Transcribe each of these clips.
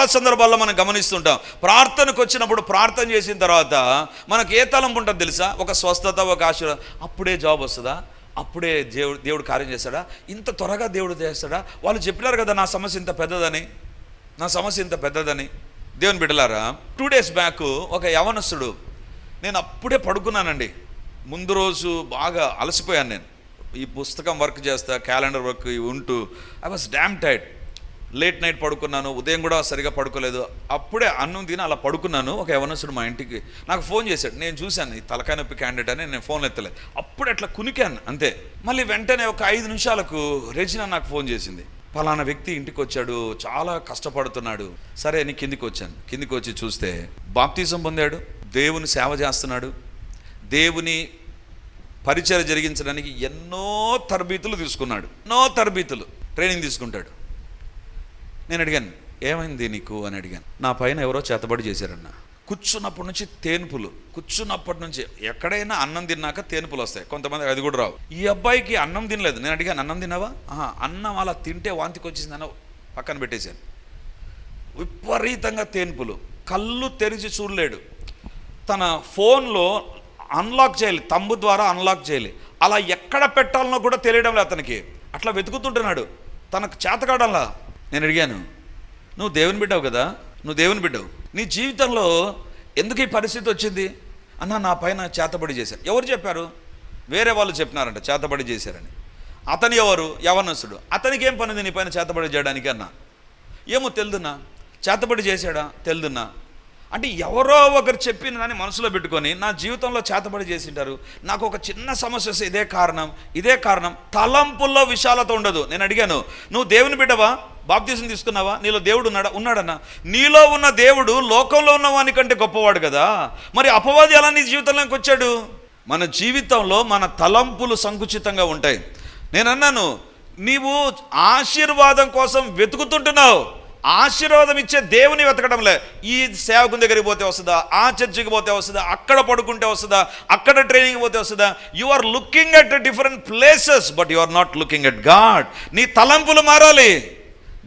చాలా సందర్భాల్లో మనం గమనిస్తుంటాం. ప్రార్థనకు వచ్చినప్పుడు ప్రార్థన చేసిన తర్వాత మనకు ఏ తలంపు ఉంటుంది తెలుసా? ఒక స్వస్థత, ఒక ఆశీర్వాదం. అప్పుడే జాబ్ వస్తుందా? అప్పుడే దేవుడు కార్యం చేస్తాడా? ఇంత త్వరగా దేవుడు చేస్తాడా? వాళ్ళు చెప్పినారు కదా నా సమస్య ఇంత పెద్దదని. దేవుని బిడ్డలారా, 2 days బ్యాక్ ఒక యవనస్తుడు, నేను అప్పుడే పడుకున్నానండి. ముందు రోజు బాగా అలసిపోయాను. నేను ఈ పుస్తకం వర్క్ చేస్తా, క్యాలెండర్ వర్క్ ఉంటూ I was damn tired. Late night పడుకున్నాను, ఉదయం కూడా సరిగా పడుకోలేదు. అప్పుడే అన్నం తిని అలా పడుకున్నాను. ఒక యవనస్తుడు మా ఇంటికి నాకు ఫోన్ చేశాడు. నేను చూశాను ఈ తలకాయ నొప్పి క్యాండిడేట్ అని, నేను ఫోన్ ఎత్తలేదు. అప్పుడు అట్లా కునికాను అంతే. మళ్ళీ వెంటనే ఒక 5 నిమిషాలకు రెజినా నాకు ఫోన్ చేసింది. పలానా వ్యక్తి ఇంటికి వచ్చాడు, చాలా కష్టపడుతున్నాడు. సరే అని కిందికి వచ్చాను. కిందికి వచ్చి చూస్తే బాప్తిజం పొందాడు, దేవుని సేవ చేస్తున్నాడు, దేవుని పరిచయం జరిగించడానికి ఎన్నో తరబీతులు తీసుకున్నాడు, ట్రైనింగ్ తీసుకుంటాడు. నేను అడిగాను, ఏమైంది నీకు అని అడిగాను. నా పైన ఎవరో చేతబడి చేశారన్న. కూర్చున్నప్పటి నుంచి తేన్పులు, కూర్చున్నప్పటి నుంచి ఎక్కడైనా అన్నం తిన్నాక తేన్పులు వస్తాయి, కొంతమంది అది కూడా రావు. ఈ అబ్బాయికి అన్నం తినలేదు. నేను అడిగాను, అన్నం తిన్నావా? అన్నం అలా తింటే వాంతికి వచ్చిందన్న పక్కన పెట్టేశాను. విపరీతంగా తేన్పులు, కళ్ళు తెరిచి చూడలేడు. తన ఫోన్లో అన్లాక్ చేయాలి, తంబు ద్వారా అన్లాక్ చేయాలి. అలా ఎక్కడ పెట్టాలనో కూడా తెలియడం లేదు అతనికి. అట్లా వెతుకుతుంటున్నాడు, తనకు చేతకాడంలా. నేను అడిగాను, నువ్వు దేవుని బిడ్డవు కదా, నీ జీవితంలో ఎందుకు ఈ పరిస్థితి వచ్చింది? అన్న నా పైన చేతబడి చేశారు. ఎవరు చెప్పారు? వేరే వాళ్ళు చెప్పినారంట చేతబడి చేశారని. అతను ఎవరు? యవనస్తుడు. అతనికి ఏం పనిది నీ పైన చేతబడి చేయడానికి అన్నా? ఏమో తెలుదున్నా. చేతబడి చేశాడా? తెలుదున్నా. అంటే ఎవరో ఒకరు చెప్పిన దాన్ని మనసులో పెట్టుకొని నా జీవితంలో చేతబడి చేసింటారు. నాకు ఒక చిన్న సమస్య వస్తే ఇదే కారణం. తలంపుల్లో విశాలత ఉండదు. నేను అడిగాను, నువ్వు దేవుని బిడ్డవా? బాప్తిజం తీసుకున్నావా? నీలో దేవుడు ఉన్నాడన్నా? నీలో ఉన్న దేవుడు లోకంలో ఉన్న వాని కంటే గొప్పవాడు కదా. మరి అపవాది ఎలా నీ జీవితంలోకి వచ్చాడు? మన జీవితంలో మన తలంపులు సంకుచితంగా ఉంటాయి. నేను అన్నాను, నీవు ఆశీర్వాదం కోసం వెతుకుతుంటున్నావు, ఆశీర్వాదం ఇచ్చే దేవుని వెతకడంలే. ఈ సేవకుని దగ్గరికి పోతే వస్తుందా, ఆ చర్చికి పోతే వస్తుందా, అక్కడ పడుకుంటే వస్తుందా, అక్కడ ట్రైనింగ్ పోతే వస్తుందా? You are looking at different places but you are not looking at God. నీ తలంపులు మారాలి.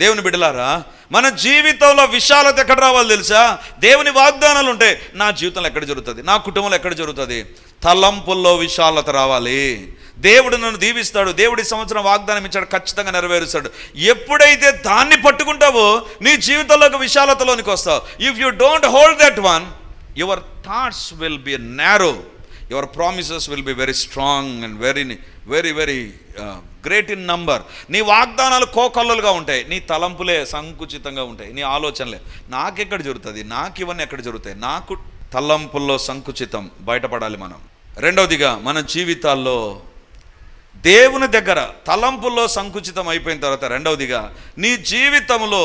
దేవుని బిడ్డలారా, మన జీవితంలో విశాలత ఎక్కడ రావాలి తెలుసా? దేవుని వాగ్దానాలు ఉంటాయి. నా జీవితంలో ఎక్కడ జరుగుతుంది, నా కుటుంబంలో ఎక్కడ జరుగుతుంది? తలంపుల్లో విశాలత రావాలి. దేవుడు నన్ను దీవిస్తాడు, దేవుడి సంవత్సరం వాగ్దానం ఇచ్చాడు, ఖచ్చితంగా నెరవేరుస్తాడు. ఎప్పుడైతే దాన్ని పట్టుకుంటావో నీ జీవితంలోకి విశాలతలోనికి వస్తావు. If you don't hold that one, your thoughts will be narrow, your promises will be very strong and very great in number. నీ వాగ్దానాలు కోకొల్లలుగా ఉంటాయి, నీ తలంపులే సంకుచితంగా ఉంటాయి, నీ ఆలోచనలే నాకెక్కడ జరుగుతుంది, నాకు ఇవన్నీ ఎక్కడ జరుగుతాయి. నాకు తలంపుల్లో సంకుచితం బయటపడాలి మనం. రెండవదిగా, మన జీవితాల్లో దేవుని దగ్గర తలంపుల్లో సంకుచితం అయిపోయిన తర్వాత, రెండవదిగా నీ జీవితంలో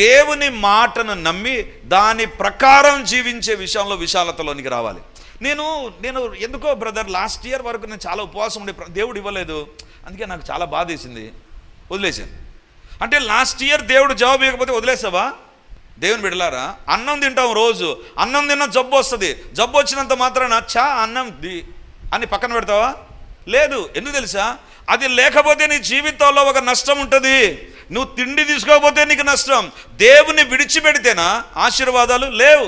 దేవుని మాటను నమ్మి దాని ప్రకారం జీవించే విషయంలో విశాలతలోనికి రావాలి. నేను ఎందుకో బ్రదర్ లాస్ట్ ఇయర్ వరకు నేను చాలా ఉపవాసం ఉండే, దేవుడు ఇవ్వలేదు, అందుకే నాకు చాలా బాధ వేసింది, వదిలేశాను. అంటే లాస్ట్ ఇయర్ దేవుడు జవాబు ఇవ్వకపోతే వదిలేసావా? దేవుని బిడ్డలారా, అన్నం తింటాం రోజు, అన్నం తిన్న జబ్బు వస్తుంది, జబ్బు వచ్చినంత మాత్రాన అన్నం అని పక్కన పెడతావా? లేదు. ఎందుకు తెలుసా? అది లేకపోతే నీ జీవితంలో ఒక నష్టం ఉంటుంది. నువ్వు తిండి తీసుకోకపోతే నీకు నష్టం. దేవుని విడిచిపెడితేనా ఆశీర్వాదాలు లేవు.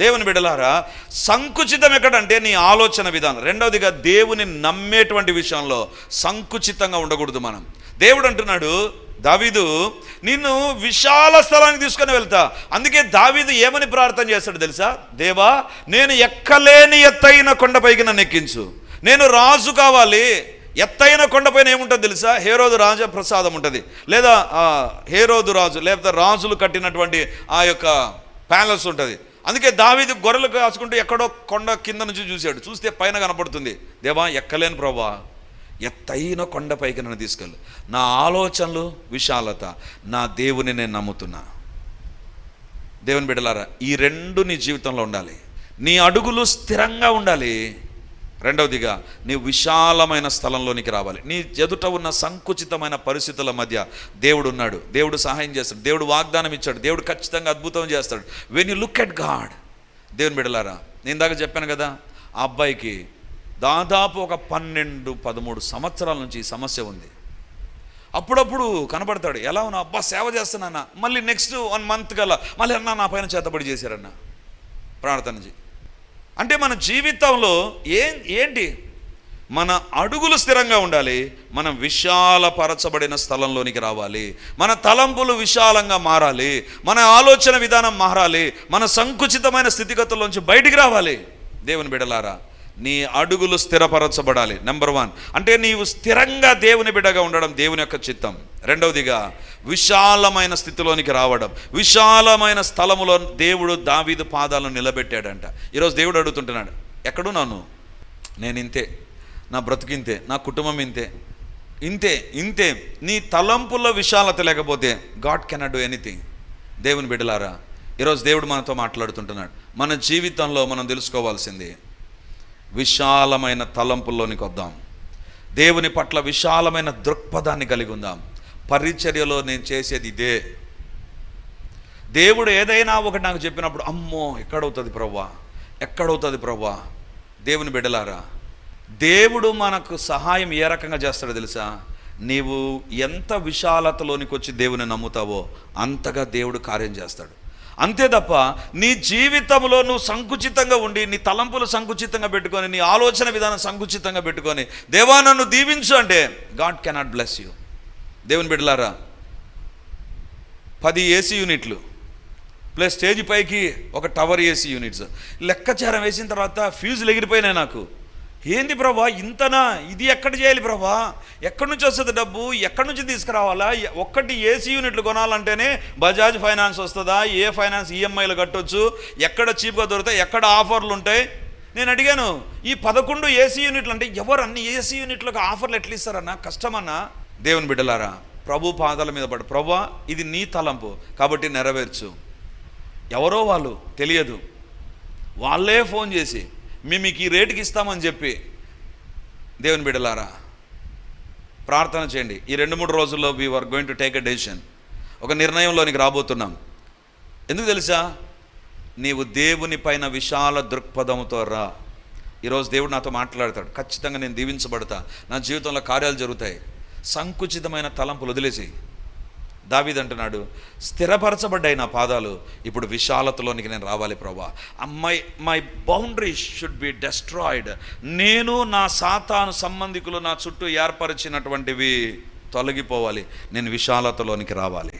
దేవుని బిడ్డలారా, సంకుచితం ఎక్కడంటే నీ ఆలోచన విధానం. రెండవదిగా, దేవుని నమ్మేటువంటి విషయంలో సంకుచితంగా ఉండకూడదు మనం. దేవుడు అంటున్నాడు, దావీదు నిన్ను విశాల స్థలానికి తీసుకొని వెళ్తా. అందుకే దావీదు ఏమని ప్రార్థన చేస్తాడు తెలుసా? దేవా, నేను ఎక్కలేని ఎత్తైన కొండపైకి నన్ను ఎక్కించు, నేను రాజు కావాలి. ఎత్తైన కొండపైన ఏముంటుంది తెలుసా? హేరోదు రాజ ప్రసాదం ఉంటుంది, లేదా హేరోదు రాజు, లేకపోతే రాజులు కట్టినటువంటి ఆ యొక్క ప్యాలెస్ ఉంటుంది. అందుకే దావీదు గొర్రెలు కాసుకుంటూ ఎక్కడో కొండ కింద నుంచి చూశాడు, చూస్తే పైన కనపడుతుంది. దేవా, ఎక్కలేను ప్రభా, ఎత్తైన కొండపైకి నన్ను తీసుకెళ్ళు. నా ఆలోచనలు విశాలత, నా దేవుని నేను నమ్ముతున్నా. దేవుని బిడ్డలారా, ఈ రెండు నీ జీవితంలో ఉండాలి. నీ అడుగులు స్థిరంగా ఉండాలి. రెండవదిగా, నీ విశాలమైన స్థలంలోనికి రావాలి. నీ ఎదుట ఉన్న సంకుచితమైన పరిస్థితుల మధ్య దేవుడు ఉన్నాడు, దేవుడు సహాయం చేస్తాడు, దేవుడు వాగ్దానం ఇచ్చాడు, దేవుడు ఖచ్చితంగా అద్భుతం చేస్తాడు. When you look at God. దేవుని బిడ్డలారా, నేను ఇందాక చెప్పాను కదా, ఆ అబ్బాయికి దాదాపు ఒక 12-13 సంవత్సరాల నుంచి ఈ సమస్య ఉంది. అప్పుడప్పుడు కనపడతాడు. ఎలా ఉన్నా, అబ్బా సేవ చేస్తున్నానా, మళ్ళీ నెక్స్ట్ 1 month కల్లా మళ్ళీ అన్నా నా పైన చేతబడి చేశారన్న, ప్రార్థన చేయి. అంటే మన జీవితంలో ఏంటి, మన అడుగులు స్థిరంగా ఉండాలి, మనం విశాలపరచబడిన స్థలంలోనికి రావాలి, మన తలంపులు విశాలంగా మారాలి, మన ఆలోచన విధానం మారాలి, మన సంకుచితమైన స్థితిగతుల్లోంచి బయటికి రావాలి. దేవుని బిడ్డలారా, నీ అడుగులు స్థిరపరచబడాలి. నెంబర్ 1 అంటే నీవు స్థిరంగా దేవుని బిడ్డగా ఉండడం దేవుని యొక్క చిత్తం. రెండవదిగా విశాలమైన స్థితిలోనికి రావడం. విశాలమైన స్థలములో దేవుడు దావీదు పాదాలను నిలబెట్టాడంట. ఈరోజు దేవుడు అడుగుతుంటున్నాడు, ఎక్కడున్నాను, నేను ఇంతే, నా బ్రతుకింతే, నా కుటుంబం ఇంతే, ఇంతే. నీ తలంపుల్లో విశాలత లేకపోతే గాడ్ కెనాట్ డూ ఎనీథింగ్. దేవుని బిడ్డలారా, ఈరోజు దేవుడు మనతో మాట్లాడుతుంటున్నాడు. మన జీవితంలో మనం తెలుసుకోవాల్సింది, విశాలమైన తలంపుల్లోనికి వద్దాం. దేవుని పట్ల విశాలమైన దృక్పథాన్ని కలిగి ఉందాం. పరిచర్యలో నేను చేసేది ఇదే. దేవుడు ఏదైనా ఒకటి నాకు చెప్పినప్పుడు, అమ్మో ఎక్కడవుతుంది ప్రవ్వా. దేవుని బిడ్డలారా, దేవుడు మనకు సహాయం ఏ రకంగా చేస్తాడో తెలుసా? నీవు ఎంత విశాలతలోనికి వచ్చి దేవుని నమ్ముతావో అంతగా దేవుడు కార్యం చేస్తాడు. అంతే తప్ప నీ జీవితంలో నువ్వు సంకుచితంగా ఉండి, నీ తలంపులు సంకుచితంగా పెట్టుకొని, నీ ఆలోచన విధానం సంకుచితంగా పెట్టుకొని దేవా నన్ను దీవించు అంటే గాడ్ కెనాట్ బ్లెస్ యూ. దేవుని బిడ్డలారా, 10 AC యూనిట్లు ప్లస్ స్టేజ్ పైకి ఒక టవర్ AC యూనిట్స్ లెక్కచారం వేసిన తర్వాత ఫ్యూజులు ఎగిరిపోయినాయి. నాకు ఏంది ప్రభా ఇంతనా, ఇది ఎక్కడ చేయాలి ప్రభా, ఎక్కడి నుంచి వస్తుంది డబ్బు, ఎక్కడి నుంచి తీసుకురావాలా, ఒక్కటి AC యూనిట్లు కొనాలంటేనే బజాజ్ ఫైనాన్స్ వస్తుందా, ఏ ఫైనాన్స్ EMIలు కట్టొచ్చు, ఎక్కడ చీప్గా దొరుకుతాయి, ఎక్కడ ఆఫర్లు ఉంటాయి. నేను అడిగాను, ఈ 11 AC యూనిట్లు అంటే ఎవరు అన్ని AC యూనిట్లకు ఆఫర్లు ఎట్లా ఇస్తారన్నా, కష్టమన్నా. దేవుని బిడ్డలారా, ప్రభు పాదాల మీద పడు, ప్రభా ఇది నీ తలంపు కాబట్టి నెరవేర్చు. ఎవరో వాళ్ళు తెలియదు, వాళ్ళే ఫోన్ చేసి మీకు ఈ రేటుకి ఇస్తామని చెప్పి, దేవుని బిడ్డలారా ప్రార్థన చేయండి. ఈ 2-3 రోజుల్లో we are going to take a decision. ఒక నిర్ణయంలోనికి రాబోతున్నాం. ఎందుకు తెలుసా? నీవు దేవుని పైన విశాల దృక్పథంతో రా. ఈరోజు దేవుడు నాతో మాట్లాడతాడు, ఖచ్చితంగా నేను దీవించబడతా, నా జీవితంలో కార్యాలు జరుగుతాయి. సంకుచితమైన తలంపులు వదిలేసి, దావీదు అంటున్నాడు, స్థిరపరచబడ్డాయి నా పాదాలు, ఇప్పుడు విశాలతలోనికి నేను రావాలి ప్రభా. My boundaries should be destroyed. నేను నా సాతాను సంబంధికులు నా చుట్టూ ఏర్పరిచినటువంటివి తొలగిపోవాలి, నేను విశాలతలోనికి రావాలి.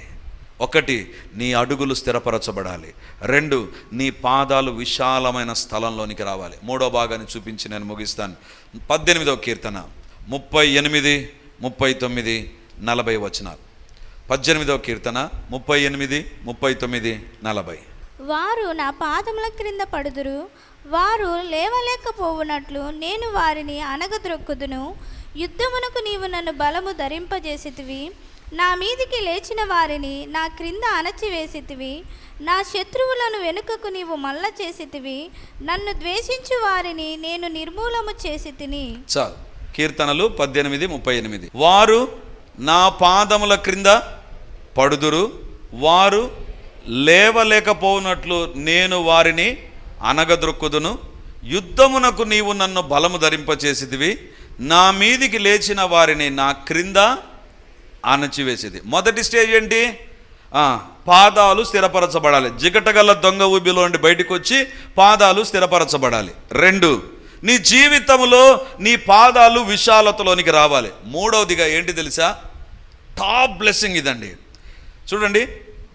1 నీ అడుగులు స్థిరపరచబడాలి. 2 నీ పాదాలు విశాలమైన స్థలంలోనికి రావాలి. 3వ భాగాన్ని చూపించి నేను ముగిస్తాను. 18వ కీర్తన 38, 39, 40 వచనాలు. 18వ కీర్తన 38, 39, 40. వారు నా పాదముల క్రింద పడుదురు, వారు లేవలేకపోవునట్లు నేను వారిని అనగద్రొక్కుదును. యుద్ధమునకు నీవు నన్ను బలము ధరింపజేసితివి, నా మీదికి లేచిన వారిని నా క్రింద అణచివేసితివి. నా శత్రువులను వెనుకకు నీవు మల్ల చేసితివి, నన్ను ద్వేషించు వారిని నేను నిర్మూలము చేసి తిని. చాలు. కీర్తనలు 18, 38. వారు నా పాదముల క్రింద పడుదురు, వారు లేవలేకపోనట్లు నేను వారిని అనగద్రొక్కుదును. యుద్ధమునకు నీవు నన్ను బలము ధరింపచేసితివి, నా మీదికి లేచిన వారిని నా క్రింద అణచివేసేది. మొదటి స్టేజ్ ఏంటి? పాదాలు స్థిరపరచబడాలి. జిగటగల దొంగ ఊబిలో నుండి బయటకు వచ్చి పాదాలు స్థిరపరచబడాలి. 2 నీ జీవితంలో నీ పాదాలు విశాలతలోనికి రావాలి. 3వదిగా ఏంటి తెలుసా? టాప్ బ్లెస్సింగ్ ఇదండి. చూడండి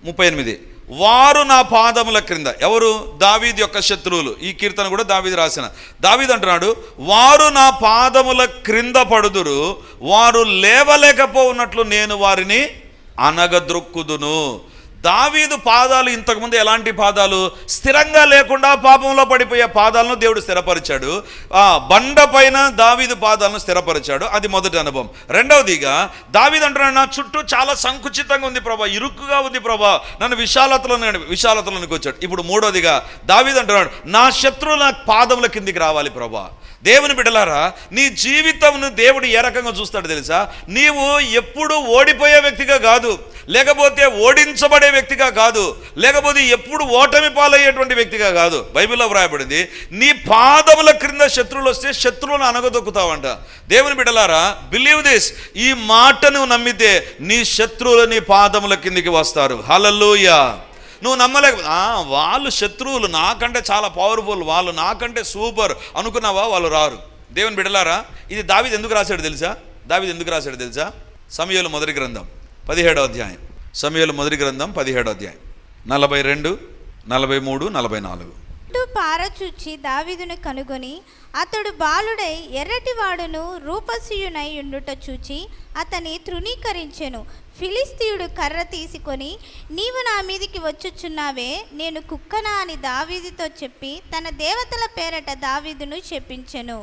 38. వారు నా పాదముల క్రింద, ఎవరు? దావీదు యొక్క శత్రువులు. ఈ కీర్తన కూడా దావీదు రాసిన. దావీదు అంటున్నాడు, వారు నా పాదముల క్రింద పడుదురు, వారు లేవలేకపోవునట్లు నేను వారిని అనగద్రొక్కుదును. దావీదు పాదాలు ఇంతకుముందు ఎలాంటి పాదాలు? స్థిరంగా లేకుండా పాపంలో పడిపోయే పాదాలను దేవుడు స్థిరపరిచాడు. బండ పైన దావీదు పాదాలను స్థిరపరిచాడు. అది మొదటి అనుభవం. 2వదిగా దావీదు అంటున్నాడు, నా చుట్టూ చాలా సంకుచితంగా ఉంది ప్రభా, ఇరుక్కుగా ఉంది ప్రభా, నన్ను విశాలతలోనికి వచ్చాడు. ఇప్పుడు 3వదిగా దావీదు అంటున్నాడు, నా శత్రువుల పాదముల కిందికి రావాలి ప్రభా. దేవుని బిడ్డలారా, నీ జీవితంను దేవుడు ఏ రకంగా చూస్తాడు తెలుసా? నీవు ఎప్పుడు ఓడిపోయే వ్యక్తిగా కాదు, లేకపోతే ఓడించబడే వ్యక్తిగా కాదు, లేకపోతే ఎప్పుడు ఓటమి పాలయ్యేటువంటి వ్యక్తిగా కాదు. బైబిల్లో వ్రాయబడింది, నీ పాదముల క్రింద శత్రువులు వస్తే శత్రువులను అనగదొక్కుతావంట. దేవుని బిడ్డలారా, బిలీవ్ దిస్, ఈ మాటను నమ్మితే నీ శత్రువులు నీ పాదముల కిందికి వస్తారు. హల్లెలూయా. నువ్వు నమ్మలేక వాళ్ళు శత్రువులు నాకంటే చాలా పవర్ఫుల్, వాళ్ళు నాకంటే సూపర్ అనుకున్నావా, వాళ్ళు రారు. దేవుని బిడ్డలారా, ఇది దావీదు ఎందుకు రాశాడు తెలుసా? దావీదు ఎందుకు రాశాడు తెలుసా? సమూయేలు మొదటి గ్రంథం 17వ అధ్యాయం. సమూయేలు మొదటి గ్రంథం 17వ అధ్యాయం 42, 43, 44. పారచూచి దావీదును కనుగొని అతడు బాలుడై ఎర్రటివాడును రూపసియునై ఉండుట చూచి అతని తృణీకరించెను. ఫిలిస్తీయుడు కర్ర తీసుకొని, నీవు నా మీదికి వచ్చుచున్నావే, నేను కుక్కనా అని దావీదుతో చెప్పి తన దేవతల పేరట దావీదును చెప్పించెను.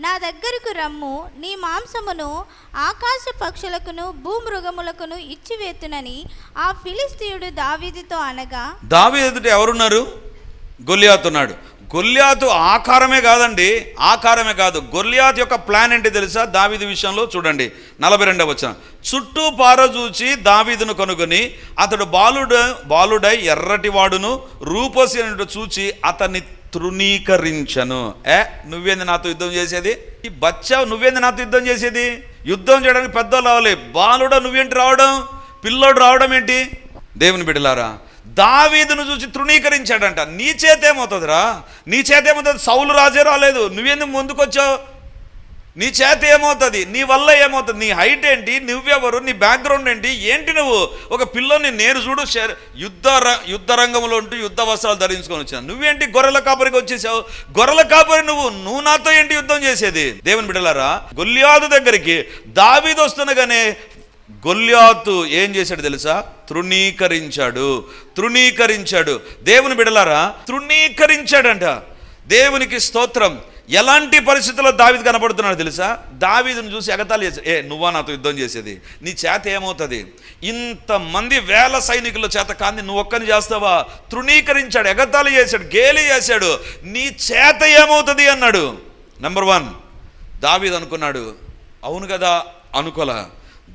నా దగ్గరకు రమ్ము, నీ మాంసమును ఆకాశ పక్షులకును భూమృగములకును ఇచ్చివేతునని ఆ ఫిలిస్తీయుడు దావీదుతో అనగా, దావీదు ఎదుట ఎవరున్నారు? గొల్లియాతు ఉన్నాడు. గొల్లియాతు ఆకారమే కాదండి, ఆకారమే కాదు. గొల్లియాతు యొక్క ప్లాన్ ఏంటి తెలుసా? దావీదు విషయంలో చూడండి 42వ వచనం. చుట్టూ పారజూచి దావీదును కనుగొని అతడు బాలుడై ఎర్రటివాడును రూపసి అని చూచి అతన్ని తృణీకరించను. నువ్వేంది నాతో యుద్ధం చేసేది? ఈ బచ్చా నువ్వేంది నాతో యుద్ధం చేసేది? యుద్ధం చేయడానికి పెద్దోళ్ళు రావాలి, బాలుడా నువ్వేంటి రావడం, పిల్లోడు రావడం ఏంటి? దేవుని బిడ్డలారా, దావీదును చూసి తృణీకరించాడంట. నీ చేతేమవుతుందిరా? నీ చేతేమవుతుంది? సౌలు రాజే రాలేదు, నువ్వెందుకు ముందుకొచ్చావు? నీ చేత ఏమవుతుంది? నీ వల్ల ఏమవుతుంది? నీ హైట్ ఏంటి? నువ్వెవరు? నీ బ్యాక్గ్రౌండ్ ఏంటి? ఏంటి నువ్వు? ఒక పిల్లని నేను చూడు యుద్ధ రంగంలో ఉంటూ యుద్ధ వస్త్రాలు ధరించుకొని వచ్చాను, నువ్వేంటి గొర్రెల కాపరికి వచ్చేసావు? గొర్రెల కాపరి నువ్వు నాతో ఏంటి యుద్ధం చేసేది? దేవుని బిడ్డలారా, గొల్లియాతు దగ్గరికి దావీదు వస్తుండగానే గొల్లియాతు ఏం చేశాడు తెలుసా? తృణీకరించాడు. దేవుని బిడ్డలారా, తృణీకరించాడంట. దేవునికి స్తోత్రం. ఎలాంటి పరిస్థితుల్లో దావీదు కనపడుతున్నాడు తెలుసా? దావీదును చూసి ఎగతాళి చేశాడు. నువ్వా నాతో యుద్ధం చేసేది? నీ చేత ఏమవుతుంది? ఇంతమంది వేల సైనికుల చేత కాంది నువ్వు ఒక్కని చేస్తావా? తృణీకరించాడు, ఎగతాళి చేశాడు, గేలి చేశాడు. నీ చేత ఏమవుతుంది అన్నాడు. నెంబర్ 1, దావీదు అనుకున్నాడు. అవును కదా అనుకోలా.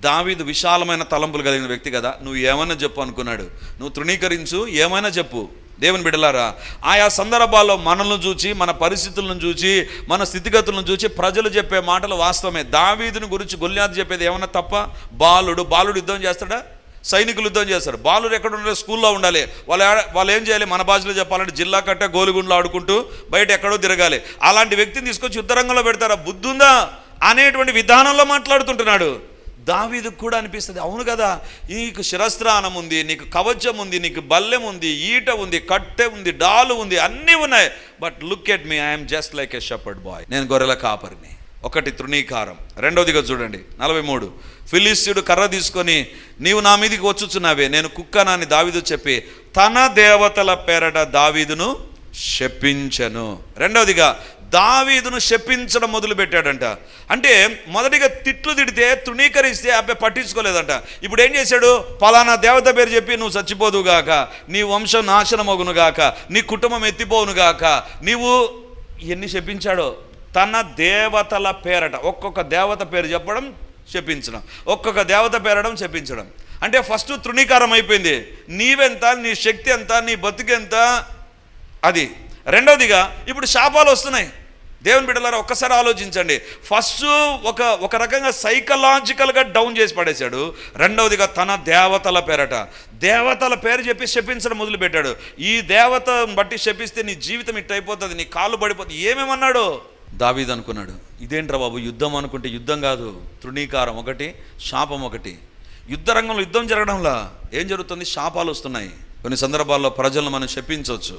దావీదు విశాలమైన తలంపులు కలిగిన వ్యక్తి కదా, నువ్వు ఏమైనా చెప్పు అనుకున్నాడు. నువ్వు తృణీకరించు, ఏమైనా చెప్పు. దేవుని బిడ్డలారా, ఆయా సందర్భాల్లో మనల్ని చూచి, మన పరిస్థితులను చూచి, మన స్థితిగతులను చూచి ప్రజలు చెప్పే మాటలు వాస్తవమే. దావీదుని గురించి గొల్లియాతు చెప్పేది ఏమన్నా తప్ప? బాలుడు యుద్ధం చేస్తాడా? సైనికులు యుద్ధం చేస్తారు. బాలుడు ఎక్కడ ఉండాలి? స్కూల్లో ఉండాలి. వాళ్ళు ఏం చేయాలి? మన భాషలో చెప్పాలంటే జిల్లా కట్టే గోలిగుండ్లు ఆడుకుంటూ బయట ఎక్కడో తిరగాలి. అలాంటి వ్యక్తిని తీసుకొచ్చి యుద్ధరంగంలో పెడతారా? బుద్ధుందా అనేటువంటి విధానంలో మాట్లాడుతుంటున్నాడు. దావీదుకు కూడా అనిపిస్తుంది, అవును కదా, నీకు శిరస్త్రానం ఉంది, నీకు కవచం ఉంది, నీకు బల్లెం ఉంది, ఈట ఉంది, కట్టె ఉంది, డాలు ఉంది, అన్నీ ఉన్నాయి. But look at me, I'm just like a shepherd bye. నేను గొర్రెల కాపరిని. ఒకటి తృణీకారం. రెండవదిగా చూడండి 43. ఫిలిస్తీయుడు కర్ర తీసుకొని, నీవు నా మీదికి వచ్చుచున్నావే, నేను కుక్కనా అని దావీదు చెప్పి తన దేవతల పేరట దావీదును శపించెను. రెండవదిగా దావీదును శపించడం మొదలు పెట్టాడంట. అంటే మొదటిగా తిట్లు తిడితే, తృణీకరిస్తే అబ్బాయి పట్టించుకోలేదంట. ఇప్పుడు ఏం చేశాడు? పలానా దేవత పేరు చెప్పి నువ్వు చచ్చిపోదుగాక, నీ వంశం నాశనమగునుగాక, నీ కుటుంబం ఎత్తిపోవునుగాక, నీవు ఎన్ని శపించాడో. తన దేవతల పేరట, ఒక్కొక్క దేవత పేరు చెప్పడం శపించడం, ఒక్కొక్క దేవత పేరడం శపించడం. అంటే ఫస్ట్ తృణీకారం అయిపోయింది. నీవెంత, నీ శక్తి ఎంత, నీ బతుకెంత, అది. రెండవదిగా ఇప్పుడు శాపాలు వస్తున్నాయి. దేవుని బిడ్డలారా, ఒక్కసారి ఆలోచించండి. ఫస్ట్ ఒక రకంగా సైకలాజికల్గా డౌన్ చేసి పడేశాడు. రెండవదిగా తన దేవతల పేరు చెప్పి శపించడం మొదలుపెట్టాడు. ఈ దేవతను బట్టి శపిస్తే నీ జీవితం ఇట్ అయిపోతుంది, నీ కాళ్ళు పడిపోతుంది. ఏమేమన్నాడు? దావీదు అనుకున్నాడు, ఇదేంట్రా బాబు, యుద్ధం అనుకుంటే యుద్ధం కాదు, తృణీకారం ఒకటి, శాపం ఒకటి. యుద్ధ రంగంలో యుద్ధం జరగడంలా ఏం జరుగుతుంది? శాపాలు వస్తున్నాయి. కొన్ని సందర్భాల్లో ప్రజలను మనం శపించవచ్చు.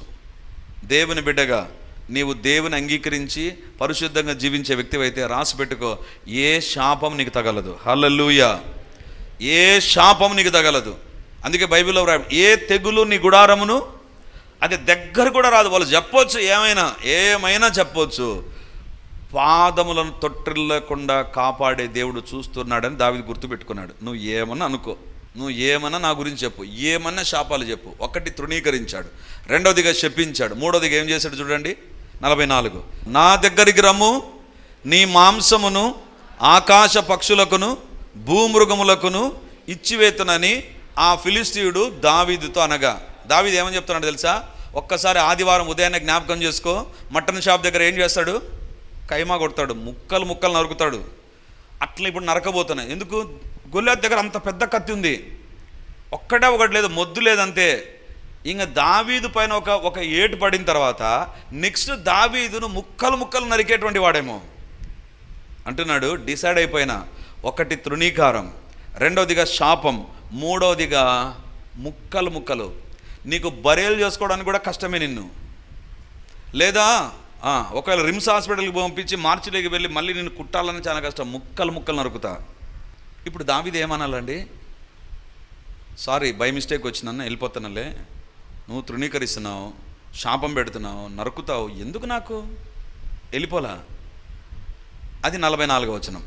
దేవుని బిడ్డగా నీవు దేవుని అంగీకరించి పరిశుద్ధంగా జీవించే వ్యక్తివైతే రాసి పెట్టుకో, ఏ శాపం నీకు తగలదు. హల్లెలూయా. ఏ శాపం నీకు తగలదు. అందుకే బైబిల్లో ఏ తెగులు నీ గుడారమును అది దగ్గర కూడా రాదు. వాళ్ళు చెప్పొచ్చు, ఏమైనా చెప్పొచ్చు. పాదములను తొట్టిల్లకుండా కాపాడే దేవుడు చూస్తున్నాడని దావీదు గుర్తుపెట్టుకున్నాడు. నువ్వు ఏమన్నా అనుకో, నువ్వు ఏమన్నా నా గురించి చెప్పు, ఏమన్నా శాపాలు చెప్పు. ఒకటి తృణీకరించాడు, రెండవదిగా శపించాడు, మూడవదిగా ఏం చేశాడు చూడండి 44. నా దగ్గరికి రమ్ము, నీ మాంసమును ఆకాశ పక్షులకును భూమృగములకును ఇచ్చివేతునని ఆ ఫిలిస్తీయుడు దావీదుతో అనగా, దావీదు ఏమని చెప్తున్నాడు తెలుసా? ఒక్కసారి ఆదివారం ఉదయాన్నే జ్ఞాపకం చేసుకో. మటన్ షాప్ దగ్గర ఏం చేస్తాడు? కైమా కొడతాడు, ముక్కలు ముక్కలు నరుకుతాడు. అట్లా ఇప్పుడు నరకబోతున్నాయి. ఎందుకు? గొల్లియాతు దగ్గర అంత పెద్ద కత్తి ఉంది, ఒక్కటే ఒకటి లేదు, మొద్దు లేదంతే. ఇంకా దావీదు పైన ఒక ఏటు పడిన తర్వాత నెక్స్ట్ దావీదును ముక్కలు ముక్కలు నరికేటువంటి వాడేమో అంటున్నాడు. డిసైడ్ అయిపోయినా, ఒకటి తృణీకారం, రెండవదిగా శాపం, మూడవదిగా ముక్కలు ముక్కలు. నీకు బరేలు చేసుకోవడానికి కూడా కష్టమే నిన్ను. లేదా ఒకవేళ రిమ్స్ హాస్పిటల్కి పంపించి మార్చిలోకి వెళ్ళి మళ్ళీ నిన్ను కుట్టాలని చాలా కష్టం. ముక్కలు ముక్కలు నరుకుతా. ఇప్పుడు దావీదు ఏమనాలండి? సారీ, బై మిస్టేక్ వచ్చిందన్న, వెళ్ళిపోతానులే, నువ్వు తృణీకరిస్తున్నావు, శాపం పెడుతున్నావు, నరుకుతావు, ఎందుకు నాకు, వెళ్ళిపోలా. అది 44వ వచనం.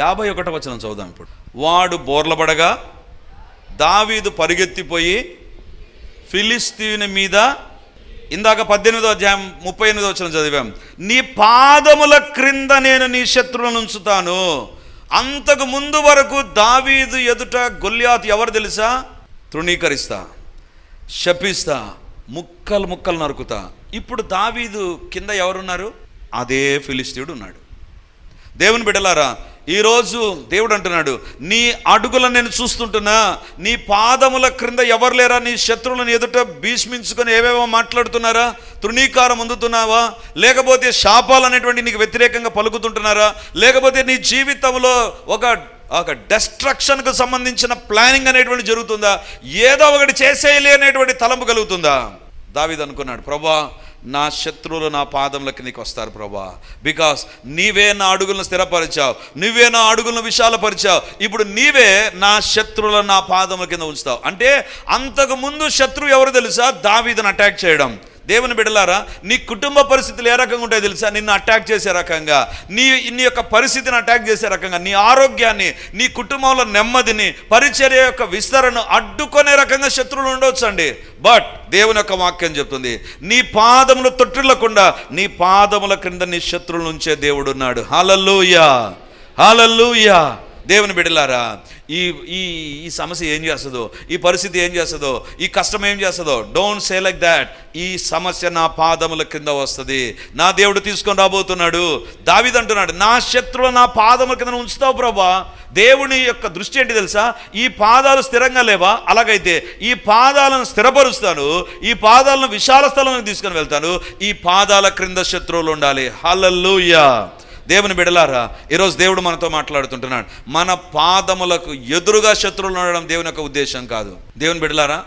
51వ వచనం చదువుదాం ఇప్పుడు. వాడు బోర్లబడగా దావీదు పరిగెత్తిపోయి ఫిలిస్తీయుని మీద, ఇందాక 18వ అధ్యాయం 38వ వచనం చదివాం, నీ పాదముల క్రింద నేను నీ శత్రువులను ఉంచుతాను. అంతకు ముందు వరకు దావీదు ఎదుట గొల్లియాతు ఎవరు తెలుసా? తృణీకరిస్తా, శపిస్తా, ముక్కలు ముక్కలు నరుకుతా. ఇప్పుడు దావీదు కింద ఎవరున్నారు? అదే ఫిలిస్తీయుడు ఉన్నాడు. దేవుని బిడ్డలారా, ఈరోజు దేవుడు అంటున్నాడు, నీ అడుగులను నేను చూస్తుంటున్నా, నీ పాదముల క్రింద ఎవరు లేరా? నీ శత్రువులను ఎదుట భీష్మించుకొని ఏవేవో మాట్లాడుతున్నారా? తృణీకారం అందుతున్నావా? లేకపోతే శాపాలు అనేటువంటి నీకు వ్యతిరేకంగా పలుకుతుంటున్నారా? లేకపోతే నీ జీవితంలో ఒక డెస్ట్రక్షన్కు సంబంధించిన ప్లానింగ్ అనేటువంటి జరుగుతుందా? ఏదో ఒకటి చేసేయాలి అనేటువంటి తలంపు కలుగుతుందా? దావీదు అనుకున్నాడు, ప్రభువా, నా శత్రువులు నా పాదములకి నీకు వస్తారు ప్రభువా, బికాస్ నీవే నా అడుగులను స్థిరపరిచావు, నీవే నా అడుగులను విశాలపరిచావు, ఇప్పుడు నీవే నా శత్రువులను నా పాదముల కింద ఉంచుతావు. అంటే అంతకు ముందు శత్రువు ఎవరు తెలుసా? దావీదును అటాక్ చేయడం. దేవుని బిడ్డలారా, నీ కుటుంబ పరిస్థితులు ఏ రకంగా ఉంటాయో తెలుసా? నిన్ను అటాక్ చేసే రకంగా, నీ యొక్క పరిస్థితిని అటాక్ చేసే రకంగా, నీ ఆరోగ్యాన్ని, నీ కుటుంబంలో నెమ్మదిని, పరిచర్య యొక్క విస్తరణను అడ్డుకునే రకంగా శత్రువులు ఉండవచ్చు అండి. బట్ దేవుని యొక్క వాక్యం చెప్తుంది, నీ పాదములు తొట్టిల్లకుండా నీ పాదముల క్రింద నీ శత్రువుల నుంచే దేవుడు ఉన్నాడు. హల్లెలూయా, హల్లెలూయా. దేవుని బిడ్డలారా, ఈ సమస్య ఏం చేస్తుందో, ఈ పరిస్థితి ఏం చేస్తుందో, ఈ కష్టం ఏం చేస్తుందో, డోంట్ సే లైక్ దాట్. ఈ సమస్య నా పాదముల కింద వస్తుంది, నా దేవుడు తీసుకొని రాబోతున్నాడు. దావీదు అంటున్నాడు, నా శత్రువులు నా పాదముల కింద ఉంచుతావు ప్రభా. దేవుని యొక్క దృష్టి ఏంటి తెలుసా? ఈ పాదాలు స్థిరంగా లేవా? అలాగైతే ఈ పాదాలను స్థిరపరుస్తాను, ఈ పాదాలను విశాల స్థలంలోకి తీసుకొని వెళ్తాను, ఈ పాదాల క్రింద శత్రువులు ఉండాలి. హల్లెలూయా. దేవుని బిడ్డలారా, ఈరోజు దేవుడు మనతో మాట్లాడుతుంటున్నాడు. మన పాదములకు ఎదురుగా శత్రువులు ఉండడం దేవుని యొక్క ఉద్దేశం కాదు. దేవుని బిడ్డలారా,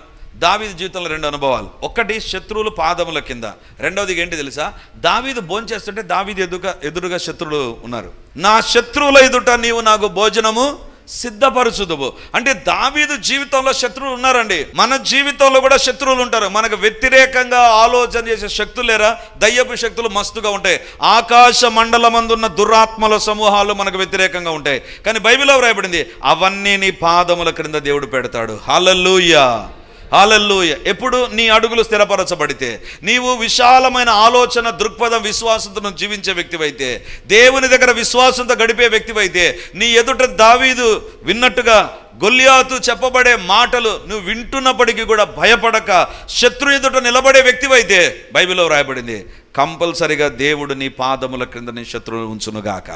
దావీదు జీవితంలో 2 అనుభవాలు. ఒకటి శత్రువులు పాదముల కింద, రెండవది ఏంటి తెలుసా? దావీదు భోంచేస్తుంటే దావీదు ఎదురుగా శత్రువులు ఉన్నారు. నా శత్రువుల ఎదుట నీవు నాకు భోజనము సిద్ధపరచుదువు. అంటే దావీదు జీవితంలో శత్రువులు ఉన్నారండి. మన జీవితంలో కూడా శత్రువులు ఉంటారు. మనకు వ్యతిరేకంగా ఆలోచన చేసే శక్తులు లేరా? దయ్యపు శక్తులు మస్తుగా ఉంటాయి. ఆకాశ మండలమందున్న దురాత్మల సమూహాలు మనకు వ్యతిరేకంగా ఉంటాయి. కానీ బైబిల్లో వ్రాయబడింది, అవన్నీ నీ పాదముల క్రింద దేవుడు పెడతాడు. హల్లెలూయా, హల్లెలూయా. ఎప్పుడు నీ అడుగులు స్థిరపరచబడితే, నీవు విశాలమైన ఆలోచన, దృక్పథం, విశ్వాసంతో జీవించే వ్యక్తివైతే, దేవుని దగ్గర విశ్వాసంతో గడిపే వ్యక్తివైతే, నీ ఎదుట దావీదు విన్నట్టుగా గొల్లియాతు చెప్పబడే మాటలు నువ్వు వింటున్నప్పటికీ కూడా భయపడక శత్రు ఎదుట నిలబడే వ్యక్తివైతే, బైబిల్లో వ్రాయబడింది, కంపల్సరిగా దేవుడు నీ పాదముల క్రింద నీ శత్రువులు ఉంచునుగాక.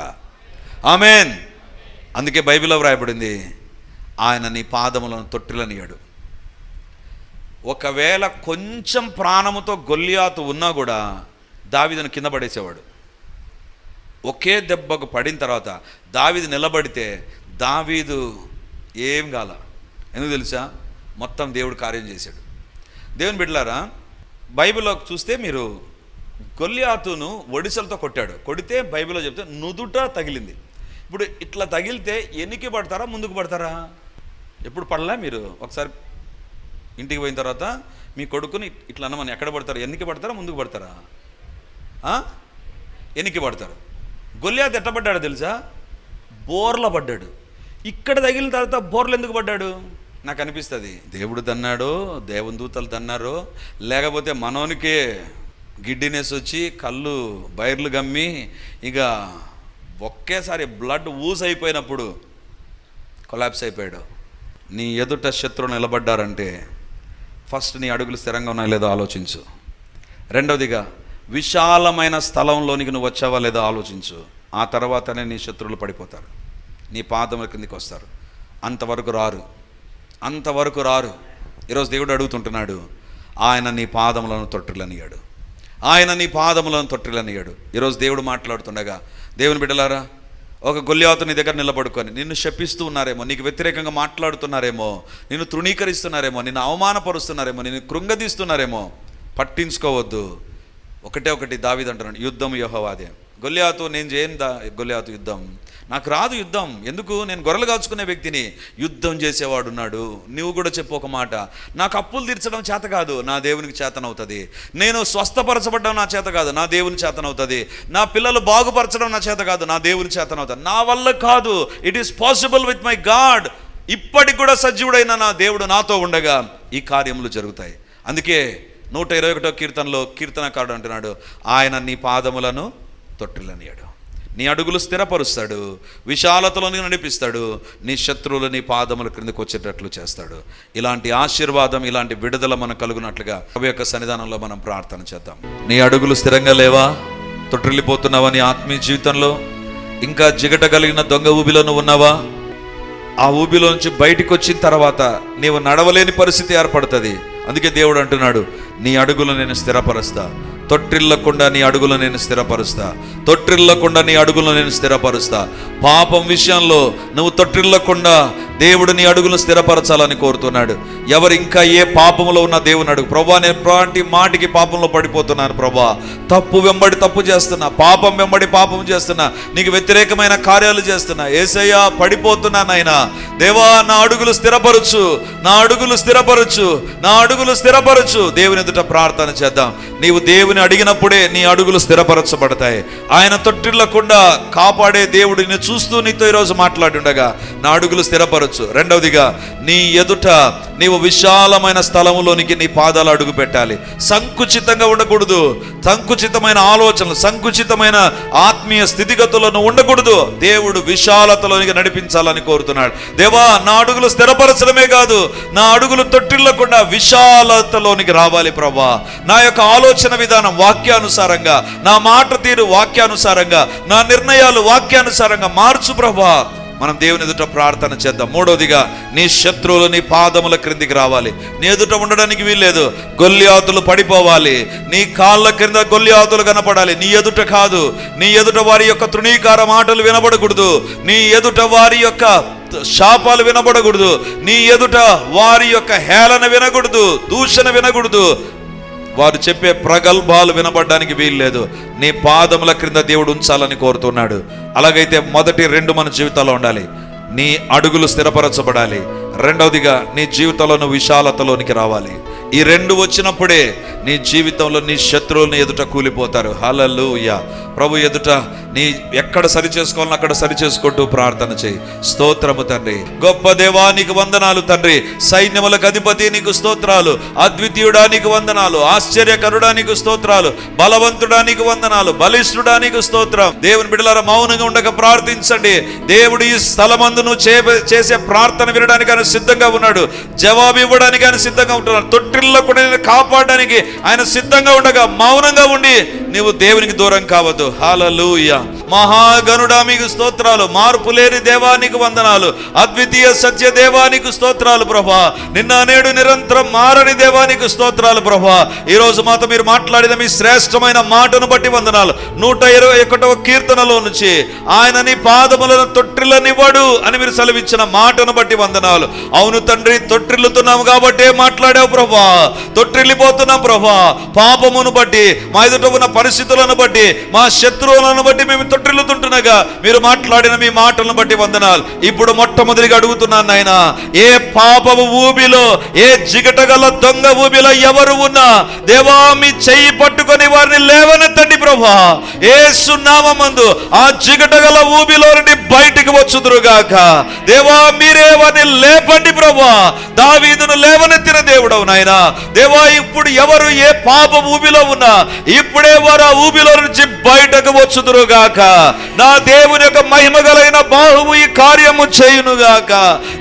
ఆమేన్. అందుకే బైబిల్లో వ్రాయబడింది, ఆయన నీ పాదములను తొట్టిల్లనియడు. ఒకవేళ కొంచెం ప్రాణముతో గొల్లియాతు ఉన్నా కూడా దావీదును కింద పడేసేవాడు. ఒకే దెబ్బకు పడిన తర్వాత దావీదు నిలబడితే దావీదు ఏం కాల. ఎందుకు తెలుసా? మొత్తం దేవుడు కార్యం చేశాడు. దేవుని బిడ్డలారా, బైబిల్లో చూస్తే మీరు గొల్లియాతును ఒడిసెలతో కొట్టాడు. కొడితే బైబిల్లో చెప్తే నుదుట తగిలింది. ఇప్పుడు ఇట్లా తగిలితే వెనక్కి పడతారా, ముందుకు పడతారా? ఎప్పుడు పడలే? మీరు ఒకసారి ఇంటికి పోయిన తర్వాత మీ కొడుకుని ఇట్లా అన్నమని ఎక్కడ పడతారు? వెనక్కి పడతారా, ముందుకు పడతారా? వెనక్కి పడతారు. గొల్లియాతు ఎట్ట పడ్డాడు తెలుసా? బోర్ల పడ్డాడు. ఇక్కడ తగిలిన తర్వాత బోర్లు ఎందుకు పడ్డాడు? నాకు అనిపిస్తుంది దేవుడు తన్నాడు, దేవుని దూతలు తన్నారు, లేకపోతే మనోనికే గిడ్డినెస్ వచ్చి కళ్ళు బైర్లు గమ్మి ఇక ఒకేసారి బ్లడ్ ఊస్ అయిపోయినప్పుడు కొలాప్స్ అయిపోయాడు. నీ ఎదుట శత్రువు నిలబడ్డారంటే ఫస్ట్ నీ అడుగులు స్థిరంగా ఉన్నాయో లేదో ఆలోచించు. రెండవదిగా విశాలమైన స్థలంలోనికి నువ్వు వచ్చావా లేదో ఆలోచించు. ఆ తర్వాతనే నీ శత్రువులు పడిపోతారు, నీ పాదముల కిందికి వస్తారు. అంతవరకు రారు. ఈరోజు దేవుడు అడుగుతుంటున్నాడు, ఆయన నీ పాదములను తొట్టిల్లనియాడు, ఆయన నీ పాదములను తొట్టిల్లనియాడు. ఈరోజు దేవుడు మాట్లాడుతుండగా, దేవుని బిడ్డలారా, ఒక గొల్యాతు నీ దగ్గర నిలబడుకొని నిన్ను శపిస్తూ ఉన్నారేమో, నీకు వ్యతిరేకంగా మాట్లాడుతున్నారేమో, నిన్ను తృణీకరిస్తున్నారేమో, నిన్ను అవమానపరుస్తున్నారేమో, నిన్ను కృంగదీస్తున్నారేమో, పట్టించుకోవద్దు. ఒకటి దావీదు అంటున్నాడు, యుద్ధం యెహోవాదే. గొల్యాతు, నేను చేయను గొల్యాతు యుద్ధం, నాకు రాదు యుద్ధం. ఎందుకు? నేను గొర్రెలు కాచుకునే వ్యక్తిని, యుద్ధం చేసేవాడు ఉన్నాడు. నువ్వు కూడా చెప్పు ఒక మాట, నాకు అప్పులు తీర్చడం చేత కాదు, నా దేవునికి చేతనవుతుంది. నేను స్వస్థపరచబడ్డం నా చేత కాదు, నా దేవుని చేతనవుతుంది. నా పిల్లలు బాగుపరచడం నా చేత కాదు, నా దేవుని చేతనవుతుంది. నా వల్ల కాదు, it is possible with my God. ఇప్పటికి కూడా సజీవుడైన నా దేవుడు నాతో ఉండగా ఈ కార్యములు జరుగుతాయి. అందుకే 121వ కీర్తనలో కీర్తనకారుడు అంటున్నాడు, ఆయన నీ పాదములను తొట్టిల్లనియాడు, నీ అడుగులు స్థిరపరుస్తాడు, విశాలతలోని నడిపిస్తాడు, నీ శత్రువులు నీ పాదముల క్రిందకు వచ్చేటట్లు చేస్తాడు. ఇలాంటి ఆశీర్వాదం, ఇలాంటి విడుదల మనకు కలుగునట్లుగా ప్రభు యొక్క సన్నిధానంలో మనం ప్రార్థన చేద్దాం. నీ అడుగులు స్థిరంగా లేవా? తొట్టిల్లిపోతున్నావా? నీ ఆత్మీయ జీవితంలో ఇంకా జిగట కలిగిన దొంగ ఊబిలో నువ్వు ఉన్నావా? ఆ ఊబిలో నుంచి బయటికి వచ్చిన తర్వాత నీవు నడవలేని పరిస్థితి ఏర్పడుతుంది. అందుకే దేవుడు అంటున్నాడు, నీ అడుగులు నేను స్థిరపరుస్తా, తొట్టిల్లకుండా నీ అడుగులు నేను స్థిరపరుస్తా, తొట్టిల్లకుండా నీ అడుగులు నేను స్థిరపరుస్తా. పాపం విషయంలో నువ్వు తొట్టిల్లకుండా దేవుడు నీ అడుగులు స్థిరపరచాలని కోరుతున్నాడు. ఎవరు ఇంకా ఏ పాపంలో ఉన్న దేవుని అడుగు, ప్రభా నేను ప్రతి మాటికి పాపంలో పడిపోతున్నాను, ప్రభా తప్పు వెంబడి తప్పు చేస్తున్నా, పాపం వెంబడి పాపం చేస్తున్నా, నీకు వ్యతిరేకమైన కార్యాలు చేస్తున్నా, యేసయ్యా పడిపోతున్నాను ఆయన, దేవా నా అడుగులు స్థిరపరచు, నా అడుగులు స్థిరపరచు, నా అడుగులు స్థిరపరచు. దేవుని ఎదుట ప్రార్థన చేద్దాం. నీవు దేవుని అడిగినప్పుడే నీ అడుగులు స్థిరపరచబడతాయి. ఆయన తొట్టిల్లకుండా కాపాడే దేవుడు నిన్ను చూస్తూ నీతో ఈరోజు మాట్లాడుండగా నా అడుగులు స్థిరపరచు. రెండవదిగా నీ ఎదుట నీవు విశాలమైన స్థలములోనికి నీ పాదాలు అడుగు పెట్టాలి. సంకుచితంగా ఉండకూడదు, సంకుచితమైన ఆలోచనలు, సంకుచితమైన ఆత్మీయ స్థితిగతులను ఉండకూడదు. దేవుడు విశాలతలోనికి నడిపించాలని కోరుతున్నాడు. దేవా నా అడుగులు స్థిరపరచడమే కాదు, నా అడుగులు తొట్టిల్లకుండా విశాలతలోనికి రావాలి ప్రభా. నా యొక్క ఆలోచన విధానం వాక్యానుసారంగా, నా మాట తీరు వాక్యానుసారంగా, నా నిర్ణయాలు వాక్యానుసారంగా మార్చు ప్రభా. మనం దేవుని ఎదుట ప్రార్థన చేద్దాం. మూడవదిగా నీ శత్రువులు నీ పాదముల క్రిందికి రావాలి. నీ ఎదుట ఉండడానికి వీల్లేదు. గొల్యాతులు పడిపోవాలి, నీ కాళ్ళ క్రింద గొల్యాతులు కనపడాలి. నీ ఎదుట కాదు, నీ ఎదుట వారి యొక్క తృణీకార మాటలు వినబడకూడదు, నీ ఎదుట వారి యొక్క శాపాలు వినబడకూడదు, నీ ఎదుట వారి యొక్క హేళన వినకూడదు, దూషణ వినకూడదు, వారు చెప్పే ప్రగల్భాలు వినబడడానికి వీల్లేదు. నీ పాదముల క్రింద దేవుడు ఉంచాలని కోరుతున్నాడు. అలాగైతే మొదటి 2 మన జీవితాల్లో ఉండాలి. నీ అడుగులు స్థిరపరచబడాలి. రెండవదిగా నీ జీవితంలో నువ్వు విశాలతలోనికి రావాలి. ఈ 2 వచ్చినప్పుడే నీ జీవితంలో నీ శత్రువులను ఎదుట కూలిపోతారు. హల్లెలూయా. ప్రభు ఎదుట నీ ఎక్కడ సరి చేసుకోవాలని అక్కడ సరి చేసుకుంటూ ప్రార్థన చేయి. స్తోత్రము తండ్రి, గొప్ప దేవా నీకు వందనాలు తండ్రి, సైన్యములకు అధిపతి నీకు స్తోత్రాలు, అద్వితీయుడా నీకు వందనాలు, ఆశ్చర్యకరుడా నీకు స్తోత్రాలు, బలవంతుడా నీకు వందనాలు, బలిష్ఠుడా నీకు స్తోత్రం. దేవుని బిడ్డలారా మౌనంగా ఉండక ప్రార్థించండి. దేవుడు ఈ స్థలమందు నువ్వు చేసే ప్రార్థన వినడానికి ఆయన సిద్ధంగా ఉన్నాడు, జవాబు ఇవ్వడానికి ఆయన సిద్ధంగా ఉంటున్నాడు, తొట్టిల్లో కూడా కాపాడడానికి ఆయన సిద్ధంగా ఉండగా మౌనంగా ఉండి నీవు దేవునికి దూరం కావద్దు. హల్లెలూయా. మహాగణుడా మీకు స్తోత్రాలు, మార్పు లేని దేవానికి వందనాలు, అద్వితీయ సత్య దేవానికి స్తోత్రాలు ప్రభా, నిన్న నేడు నిరంతరం మారని దేవానికి స్తోత్రాలు ప్రభా. ఈరోజు మాతో మీరు మాట్లాడిన మీ శ్రేష్టమైన మాటను బట్టి వందనాలు. 121వ కీర్తనలో నుంచి ఆయన నీ పాదములను తొట్టిల్లనివ్వడు అని మీరు సెలవిచ్చిన మాటను బట్టి వందనాలు. అవును తండ్రి, తొట్టిల్లుతున్నాము కాబట్టే మాట్లాడావు ప్రభా, తొట్టిల్లిపోతున్నాం ప్రభా. పాపమును బట్టి, మా ఎదుట ఉన్న పరిస్థితులను బట్టి, మా శత్రువులను బట్టి మేము తొట్టిల్లుతుంటునగా మీరు మాట్లాడిన మీ మాటలను బట్టి వందనాలు. ఇప్పుడు మొట్టమొదటిగా అడుగుతున్నాను నాయన, ఏ పాపము ఊబిలో, ఏ జిగటగల దొంగ ఊబిలో ఎవరు ఉన్నా దేవా మీ చెయ్యి పట్టుకొని వారిని లేవనెత్తండి ప్రభా. యేసు నామమందు ఆ జిగటగల ఊబిలో నుండి బయటికి వచ్చుదురుగాక. దేవా మీరే వారిని లేపండి ప్రభా. దావీదును లేవనెత్తిన దేవుడవు నాయన. దేవా ఇప్పుడు ఎవరు ఏ పాప ఊబిలో ఉన్నా ఇప్పుడే వారు ఆ ఊబిలో నుంచి బయటకు వచ్చుదురుగాక. నా దేవుని యొక్క మహిమగలైన బాహువు ఈ కార్యము చేయునుగాక.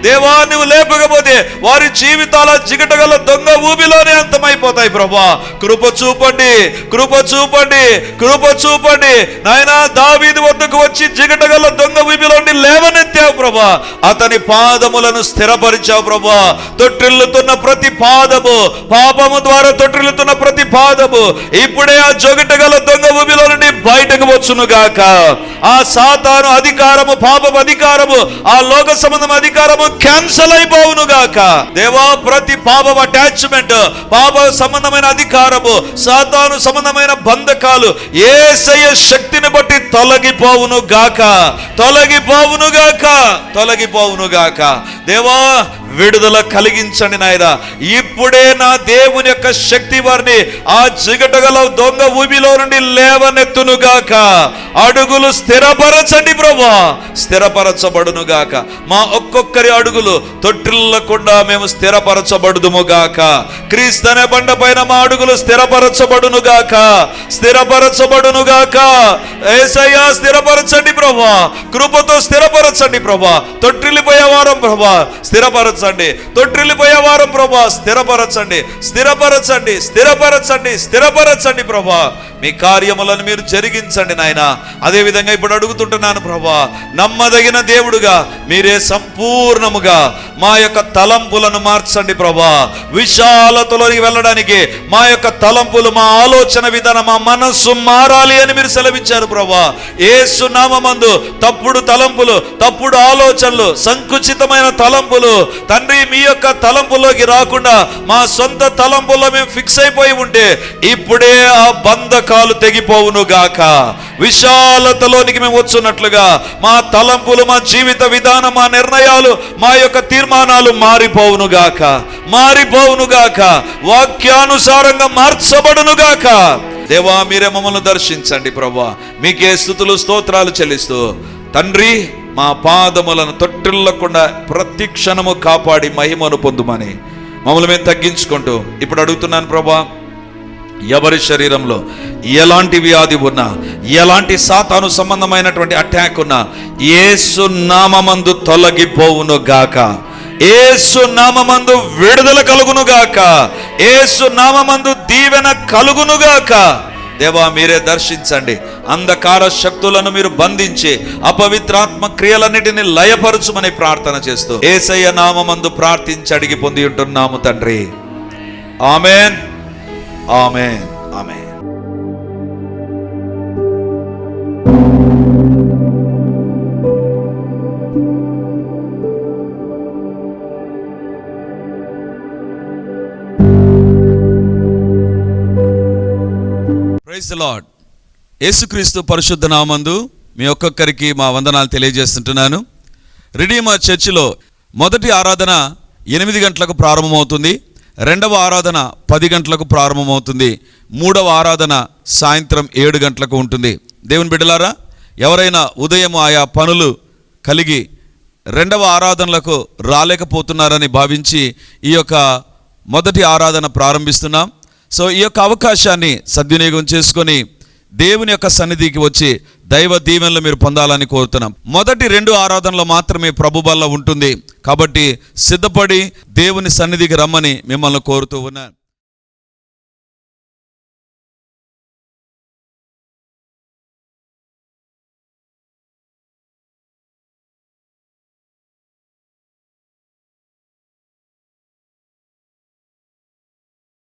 దేవా, నువ్వు లేపకపోతే వారి జీవితాల జిగటగల దొంగ ఊబిలోనే అంతమైపోతాయి ప్రభా. కృప చూపండి, కృప చూపండి, కృప చూపండి నాయనా. దావీదు వద్దకు వచ్చి జిగటగల దొంగ ఊబిలోని లేవనెత్తావు ప్రభా. అతని పాదములను స్థిరపరిచావు ప్రభా. తొట్టిల్లుతున్న ప్రతి పాదము, పాపము ద్వారా తొట్టిల్లుతున్న ప్రతి పాదము ఇప్పుడే ఆ జగటగల దొంగ ఊబిలో నుండి బయటకు వచ్చును గాక. ఆ సాతాను అధికారము, పాపపు అధికారము, ఆ లోక సంబంధం అధికారము క్యాన్సల్ అయిపోవును గాక. దేవా, ప్రతి పాపపు అటాచ్మెంట్, పాప సంబంధమైన అధికారము, సాతాను సంబంధమైన బంధకాలు యేసయ్య శక్తిని బట్టి తొలగిపోవును గాక, తొలగిపోవును గాక, తొలగిపోవును గాక. దేవా, విడుదల కలిగించండి నాయనా. ఇప్పుడే నా దేవుని యొక్క శక్తి వారిని ఆ జిగటగల దొంగ ఊబిలో నుండి లేవనెత్తును గాక. అడుగులు స్థిరపరచండి ప్రభా, స్థిరపరచబడును గాక. మా ఒక్కొక్కరి అడుగులు తొట్టిల్లకుండా మేము స్థిరపరచబడుదుము గాక. క్రీస్తు అనే బండ పైన మా అడుగులు స్థిరపరచబడును గాక, స్థిరపరచబడును గాక. యేసయ్యా, స్థిరపరచండి ప్రభా, కృపతో స్థిరపరచండి ప్రభా. తొట్టిల్లిపోయే వారం ప్రభా స్థిరపరచండి, తొట్టిల్లిపోయే వారం ప్రభా స్థిరపరచండి, స్థిరపరచండి, స్థిరపరచండి, స్థిరపరచండి ప్రభా. మీ కార్యములను మీరు జరిగించండి నాయన. అదే విధంగా ఇప్పుడు అడుగుతుంటున్నాను ప్రభా, నమ్మదగిన దేవుడుగా మీరే సంపూర్ణముగా మా యొక్క తలంపులను మార్చండి ప్రభా. విశాలతలోకి వెళ్ళడానికి మా యొక్క తలంపులు, మా ఆలోచన విధానం, మా మనస్సు మారాలి అని మీరు సెలవిచ్చారు ప్రభా. యేసు నామమందు తప్పుడు తలంపులు, తప్పుడు ఆలోచనలు, సంకుచితమైన తలంపులు తండ్రి మీ యొక్క తలంపుల్లోకి రాకుండా మా సొంత తలంపుల్లో మేము ఫిక్స్ అయిపోయి ఉంటే ఇప్పుడే ఆ బంధకాలు తెగిపోవును గాక. విశాలతలోనికి మేము వచ్చున్నట్లుగా మా తలంపులు, మా జీవిత విధానం, మా నిర్ణయాలు, మా యొక్క తీర్మానాలు మారిపోవును గాక, మారిపోవును గాక, వాక్యానుసారంగా మార్చబడును గాక. దేవా, మీరే మమ్మల్ని దర్శించండి ప్రభా. మీకే స్తుతులు స్తోత్రాలు చెల్లిస్తూ తండ్రి మా పాదములను తొట్టిల్లకుండా ప్రతి క్షణము కాపాడి మహిమను పొందుమని మమ్మల్ని మేము తగ్గించుకుంటూ ఇప్పుడు అడుగుతున్నాను ప్రభా. ఎవరి శరీరంలో ఎలాంటి వ్యాధి ఉన్నా, ఎలాంటి సాతాను సంబంధమైనటువంటి అటాక్ ఉన్నా యేసు నామమందు తొలగిపోవును గాక, యేసు నామమందు విడుదల కలుగును గాక, యేసు నామమందు దీవెన కలుగును గాక. దేవా, మీరే దర్శించండి. అంధకార శక్తులను మీరు బంధించి అపవిత్రాత్మ క్రియలన్నిటిని లయపరచుమని ప్రార్థన చేస్తూ యేసయ్య నామమందు ప్రార్థించి అడిగి పొంది ఉంటున్నాము తండ్రి. Amen, amen, amen. Praise the lord. యేసుక్రీస్తు పరిశుద్ధ నామందు మీ ఒక్కొక్కరికి మా వందనాలు తెలియజేస్తుంటున్నాను. రిడీమర్ చర్చిలో మొదటి ఆరాధన 8 గంటలకు ప్రారంభమవుతుంది, రెండవ ఆరాధన 10 గంటలకు ప్రారంభమవుతుంది, మూడవ ఆరాధన సాయంత్రం 7 గంటలకు ఉంటుంది. దేవుని బిడ్డలారా, ఎవరైనా ఉదయం ఆయా పనులు కలిగి రెండవ ఆరాధనలకు రాలేకపోతున్నారని భావించి ఈ యొక్క మొదటి ఆరాధన ప్రారంభిస్తున్నాం. సో ఈ యొక్క అవకాశాన్ని సద్వినియోగం చేసుకొని దేవుని యొక్క సన్నిధికి వచ్చి దైవ దీవెనలు మీరు పొందాలని కోరుతున్నాం. మొదటి 2 ఆరాధనలు మాత్రమే ప్రభు బల్ల ఉంటుంది కాబట్టి సిద్ధపడి దేవుని సన్నిధికి రమ్మని మిమ్మల్ని కోరుతూ ఉన్నాను.